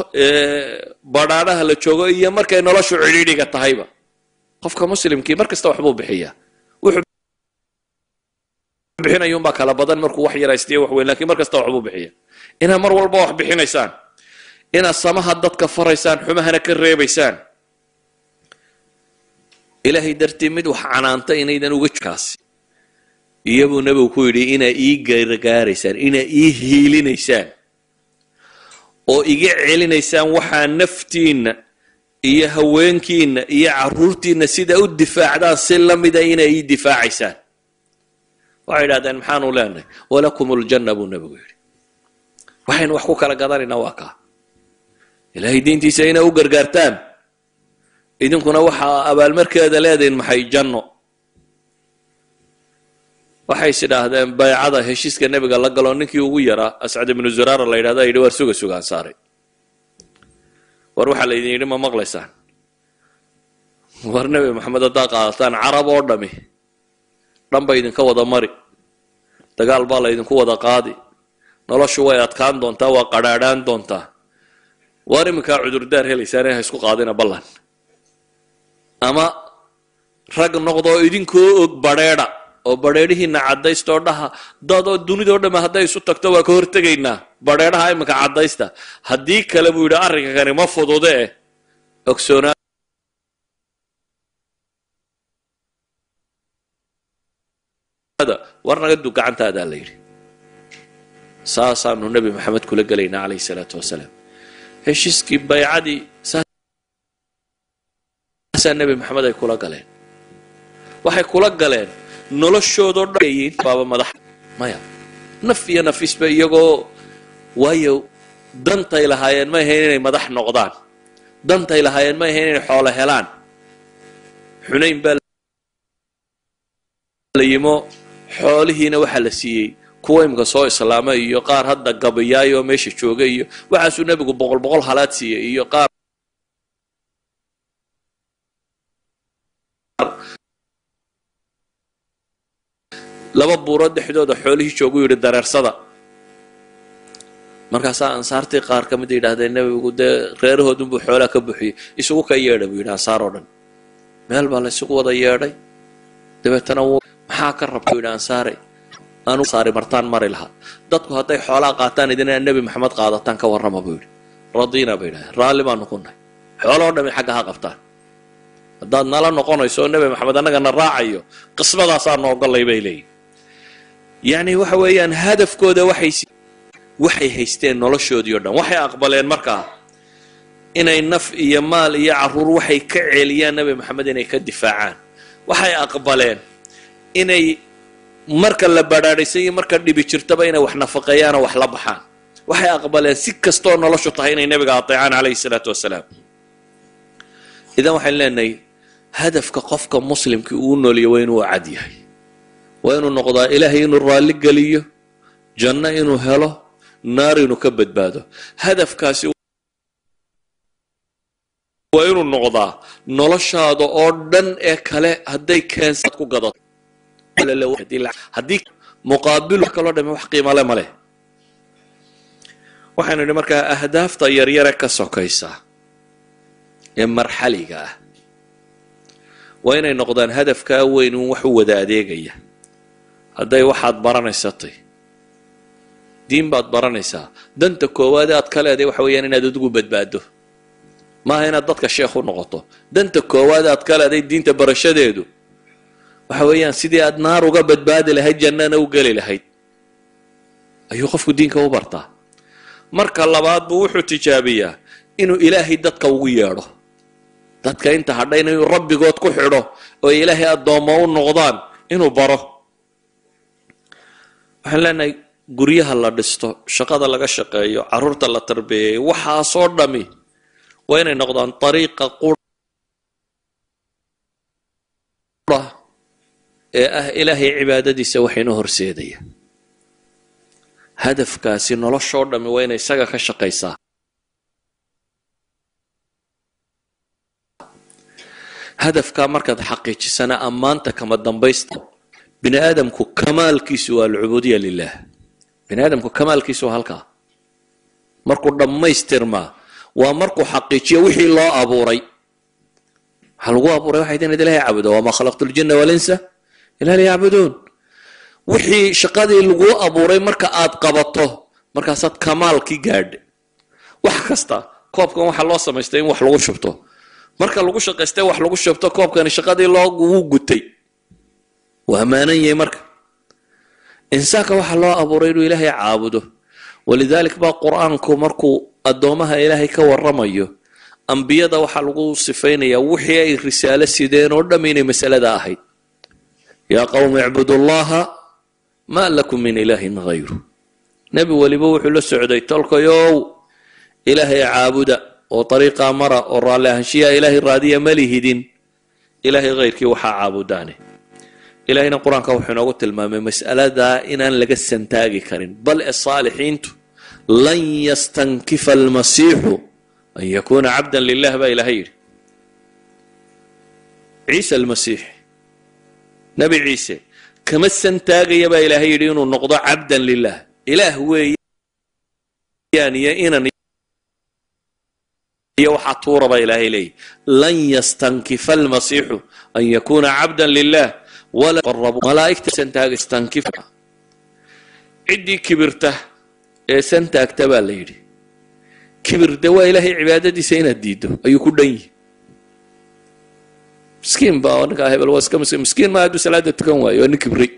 A: badhaadhaha la joogo iyo markay noloshu cidhiidhiga tahayba qofka muslimkii markasta waxbuu bixiyaa wuxuu bixinayuun baa kala badan markuu wax yaraystiyo wax weyn laakiin markasta waxbuu bixiyaa inaa mar walba wax bixinaysaan inaa samaha dadka faraysaan xumahana ka reebaysaan ilaahay dartii mid wax canaanta inaydan uga kaasi iyabuu nabigu ku yidhi inaa ii gargaaraysaan inaa ii hiilinaysaan oo iga celinaysaan waxaa naftiinna iyo haweenkiinna iyo caruurtiinna sida u difaacdaan si la mida inaa ii difaacaysaan waxay idhahdeen maxaanu leenahay walakum aljanna buu nabigu yidhi waxaynu wax ku kala gadanaynaa waa kaa ilaahay diintiisa inaa u gargaartaan idinkuna waxaa abaalmarkeeda leedahin maxay janno waxay sidhaahdeen baycada heshiiska nebiga la galo ninkii ugu yaraa ascad ibnu zuraara la yidhahda yidhi waar sugaan saaray war waxaa laydin yidhi ma maqlaysaan war nebi maxamed haddaa qaadataan carab oo dhami dhan ba idinka wada mari dagaal baa laydinku wada qaadi noloshu way adkaan doontaa waa qadhaadhaan doontaa waar iminkaa cudurdaar helaysaan ha isku qaadina ballan ama rag noqdoo idinkoo og badheedha oo badheedhihiina caddaysta oo dhaha dadoo dunidao dhamme hadday isu tagto waa ka hortegaynaa badheedhaha iminka caddaysta haddii kale buu yidhi arrinka kani ma fudude ogsoonaada war naga dug gacantaadaa la yidhi saasaanu nebi maxamed kula gelaynaa calayhi salaatu wasalaam heshiiskii baycadii nabi maxamed ay kula galeen waxay kula galeen noloshoodoo dhan baaba madax maya naf iyo nafisba iyagoo waayo dantay lahaayeen ma ahayn inay madax noqdaan dantay lahaayeen ma ahayn inay xoolo helaan xunayn baa la yimo xoolihiina waxaa la siiyey kuwa imika soo islaama iyo qaar hadda gabayaay oo meesha jooga iyo waxaasuu nebigu boqol halaad siiyey iyo qaar laba buurood dhexdooda xoolihii joogu yidhi dareersada markaasaa ansaartii qaar ka mid yidhaahdeen nebigu dee reerahoodunbuu xoolaa ka buxiyey isugu ka yeedha buu yidhi ansaar oo dhan meel baa la isugu wada yeedhay dabeetana maxaa ka rabta yidhi ansaare anu saari martaan mari lahaa dadku hadday xoolaa qaataan idina nebi maxamed qaadataan ka warrama buu yidhi radiina bay yidhahdeen raalli baanu ku nahay xooloo dhami xagga ha qabtaan haddaad nala noqonayso nebi maxamed annagana raacayo qismadaasaa noogolay bay leeyihin yacni waxa weeyaan hadafkooda waxay haysteen noloshoodii o dhan waxay aqbaleen markaa inay naf iyo maal iyo caruur waxay ka celiyaan nebi maxamed inay ka difaacaan waxay aqbaleen inay marka la badhaadhaysay iyo marka dhibi jirtaba inay wax nafaqeeyaan oo wax la baxaan waxay aqbaleen si kastoo noloshu tahay inay nebiga ateecaan calayhi salaatu wasalaam idan waxaan leenahay hadafka qofka muslimkii uu nooliyo waa inuu cad yahay waa inuu noqdaa ilaahay inuu raalli geliyo janno inuu helo naar inuu ka badbaado hadafkaasi وإنه النقضة نلشة أردن كله هدي كنسات كقدر ولا لو هديك مقابل كله دم وحقي ماله ماله وحنا نمرك أهداف طيارية كسوكيسة مرحلة وين النقدان هدف كوين وحو ذا ديجية هدي واحد برانيساتي دين بعد برانيسا دنت كوادات كلا دي وحويان إن دتجو بدباده ما هنا ضدك الشيخ ونقطه دنت كوادات كلا دي دين تبرشديدو وحويان سيدي أدنار وقبت بادل هاي جنانة وقليل هاي أيو خفوا دينك وبرطه marka labaad buu wuxuu tijaabiyaa inuu ilaahay dadka ugu yeedho dadka inta hadhayna inuu rabbigood ku xidho oo ilaahay addoomo u noqdaan inuu baro waxaan leenahay guryaha la dhisto shaqada laga shaqeeyo caruurta la tarbiyeeyo waxaasoo dhami waa inay noqdaan ariiqa qura ee ah ilaahay cibaadadiisa waxaynu horseedaya hadafkaasi noloshoo dhami waa inay isaga ka shaqaysaa hadafkaa markaad xaqiijisana ammaanta kama dambaysta bini aadamku kamaalkiisu waa alcubuudiya lilah bini aadamku kamaalkiisu waa halkaa markuu dhammaystirmaa waa markuu xaqiijiyo wixii loo abuuray waxaa lagu abuuray waxay tahay inaad ilaahay caabudo wamaa khalaqtu ljinna walinsa ilaa liyacbuduun wixii shaqadii lagu abuuray marka aad qabato markaasaad kamaalkii gaadhay wax kasta koobkan waxa loo samaystay in wax lagu shubto marka lagu shaqaystay wax lagu shubto koobkan shaqadii loogu gutay waa amaanan yahay marka insaanka waxa loo abuuray inuu ilaahay caabudo walidaalika baa qur-aanku markuu addoomaha ilaahay ka warramayo ambiyada waxa lagu sifaynayaa wixii ay risaalo sideen oo dham inay masalada ahayd yaa qawmi icbudu llaha ما لكم من إله غيره نبي ولبو حلو سعودي تلك يو إلهي عابدة وطريقة مرة ورالها شيء إلهي رادية مليه دين إلهي غيرك وحا عابدانه إلهينا القرآن كوحنا قلت المام مسألة دا إن لقى السنتاجي كريم بل الصالحين لن يستنكف المسيح أن يكون عبدا لله بإلهي عيسى المسيح نبي عيسى كما السنتاجي با إلهي يريد النقضة عبدا لله إله هو يعني إنني يوحى طورة با إلهي لي لن يستنكف المسيح أن يكون عبدا لله ولا قرب ملائكة سنتاجي استنكف عدي كبرته سنتاج تبا ليري كبر دوا إلهي عبادتي سينا ديدو أيكو دني مسكين با ونكا هبل واسكا مسكين ما ادو سلاده تكون وايو نكبري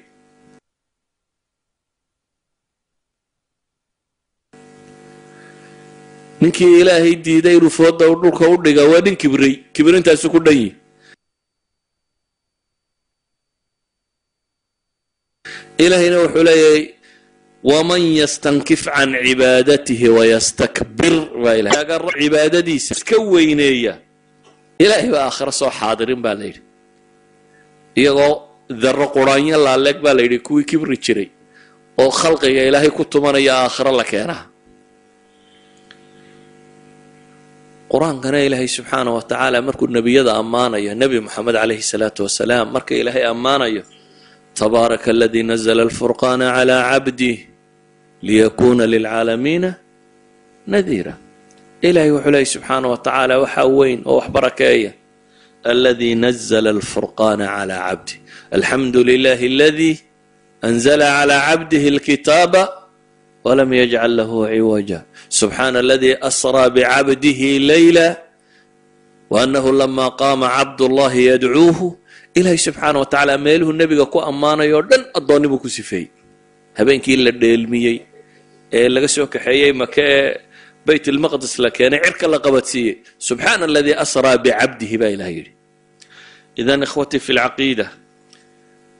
A: نكي الهي ديداي رفودا ودلكا ودغا وا دين كبري كبرنتاس ku dhanyi ilahina wuxuu leeyahay waman yastankif an ibadatihi wa yastakbir wa ilaha ibadadiisa iska weyneeya إلهي بآخر صو حاضرين بالليل يغو ذر قرآن يلا لك بالليل كوي كبر جري أو خلق يا إلهي كنت من يا آخر لك أنا قرآن كان إلهي سبحانه وتعالى مركو النبي يدا أمانة يا نبي محمد عليه الصلاة والسلام مركو إلهي أمانة يا تبارك الذي نزل الفرقان على عبده ليكون للعالمين نذيرا إلهي وحلي سبحانه وتعالى وحوين وحبركاية الذي نزل الفرقان على عبده الحمد لله الذي أنزل على عبده الكتاب ولم يجعل له عوجا سبحان الذي أسرى بعبده ليلا وأنه لما قام عبد الله يدعوه إلهي سبحانه وتعالى ميله النبي كو أمانة يردن أضاني بكو سفي هبين كي للدلميي لغا سوك حيي مكا بيت المقدس لكان عرك لقبتي سبحان الذي أسرى بعبده بإلهي إذن إخوتي في العقيدة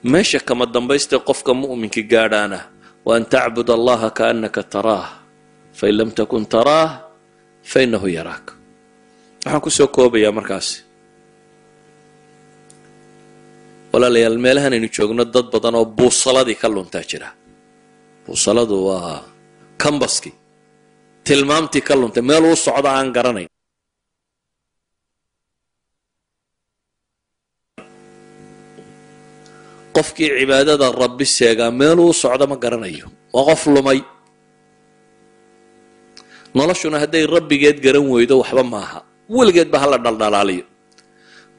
A: ماشي كما الدنبيست قفك مؤمن كي قارانا وأن تعبد الله كأنك تراه فإن لم تكن تراه فإنه يراك وحنكو سوكوبي يا مركاسي ولا ليال ميلهن إنو جوغنا ضد بدن وبوصلة دي كلهم تاجرها بوصلة دو كمبسكي tilmaamtii ka luntay meel uu socdo aan garanayn qofkii cibaadada rabbi seegaa meeluu socdo ma garanayo waa qof lumay noloshuna hadday rabbigeed garan weydo waxba maaha weligeedba hala dhaldhalaaliyo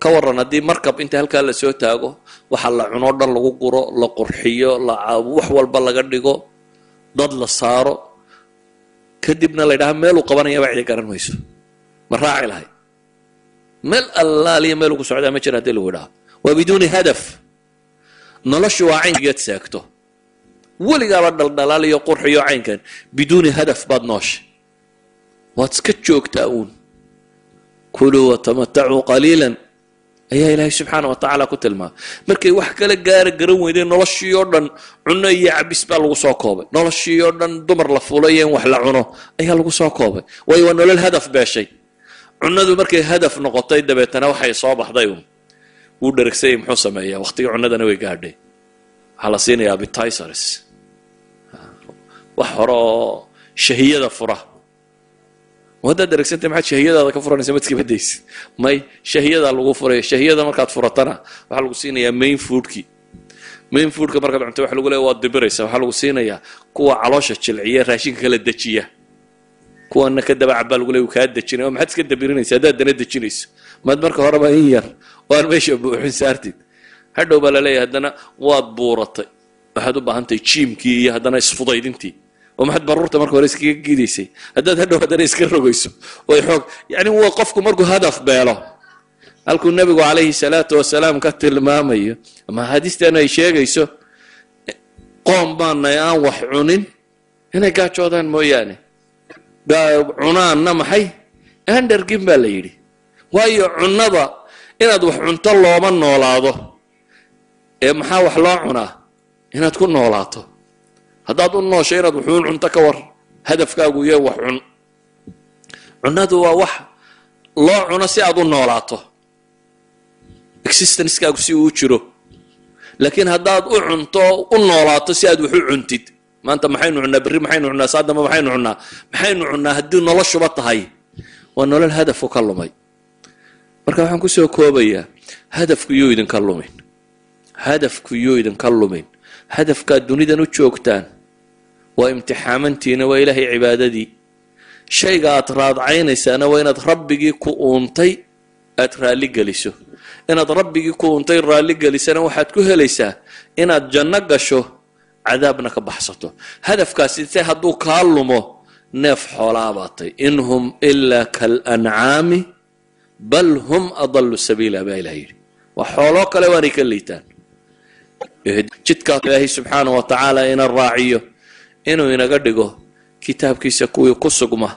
A: ka waran haddii markab inta halkaa la soo taago waxa la cuno dhan lagu guro la qurxiyo wax walba laga dhigo dad la saaro kadibna la yidhaha meeluu qabanayaba cidi garan mayso ma raaci lahay meel allaaliya meel ugu socdaa ma jira haddii lagu idhaha waa biduuni hadaf noloshu waa caynkeed seegto weligaaba dhaldhalaaliyo qurxiyo caynkan biduuni hadaf baad noosha waad iska joogtaa uun kuluu watamatacuu qaliilan ayaa ilaahay subxaana wa tacaala ku tilmaamay markay wax kala garan weydeen noloshii oo dhan cunno iyo cabis baa lagu soo koobay noloshii oo dhan dumar la fulay in wax la cuno ayaa lagu soo koobay waayo waa nolol hadaf beeshay cunnadu markay hadaf noqotay dabeetana waxay soo baxday uun wuu dheregsayay muxuu sameeyaa waqtigii cunnadana way gaadhay waxaa la siinayaa appetizers wax hore oo shahiyada fura وهذا دركسنت معك شهية هذا كفرنا سمت كيف بديس ماي شهية هذا لغو فري شهية هذا مركات فرطنا وحلو سينا يا مين فودكي مين فودك مركات عم تروح لقول له واد بريس وحلو سينا يا كوا علاشة العية راشين كلا الدجية كوا إنك كده بعبال لقول له وكاد دجيني وما حد كده بيرني سادات دنيا دجينيس ما تمرك هربا هير وأنا ماشي بوحين سارتي هذا بلا ليه هذانا واد بورطي هذا بهانتي تشيم كي هذانا يصفضي دنتي وما حد بررته مركو رئيس كيديسي هذا رئيس كيرغويسو ويحوق يعني هو قفكم مركو هدف باله قالكم النبي عليه الصلاه والسلام كتل مامي ما حديث انا يشيغيسو قوم بان يا wax cunin inay gaajoodan mooyaane cunaana maxay aan dhargin baa la yiri waayo cunada inaad wax cunto looma noolaado ee maxaa wax loo cunaa inaad ku noolaato haddaad u nooshay inaad wuxuun cunto ka war hadafkaagu yahay wax cun cunadu waa wax loo cuno si aad u noolaato existence-kaagu si uu jiro laakiin haddaad u cunto u noolaato si aad wax u cuntid maanta maxaynu cunnaa berri maxaynu cunnaa saadamba maxaynu cunnaa haddii noloshuba tahay waa nolol hadafku ka lumay marka waxaan ku soo koobayaa hadafku yuu idinka lumin hadafkaad dunidan u joogtaan waa imtixaamantiina waa ilaahay cibaadadii shayga aad raadcaynaysaana waa inaad rabbigii ku uuntay aad raalli geliso inaad rabbigii ku uuntay raalli gelisana waxaad ku helaysaa inaad janno gasho cadaabna ka baxsato hadafkaasi se hadduu kaa lumo neef xoolaa baatay in hum ilaa kalancaami bal hum adallu sabiila baa ilaha yidhi waa xooloo kale waanay ka liitaan jidkaa ilaahay subxaana wa tacaala ina raaciyo inuu inaga dhigo kitaabkiisa kuwii ku sugma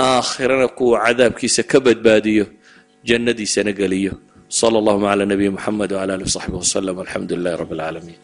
A: aakhirana kuwa cadaabkiisa ka badbaadiyo jannadiisana geliyo sala allahuma cala nabiyi muxamed wcala alihi wasaxbihi wasalam alxamdu lilahi rabbi alcaalamiin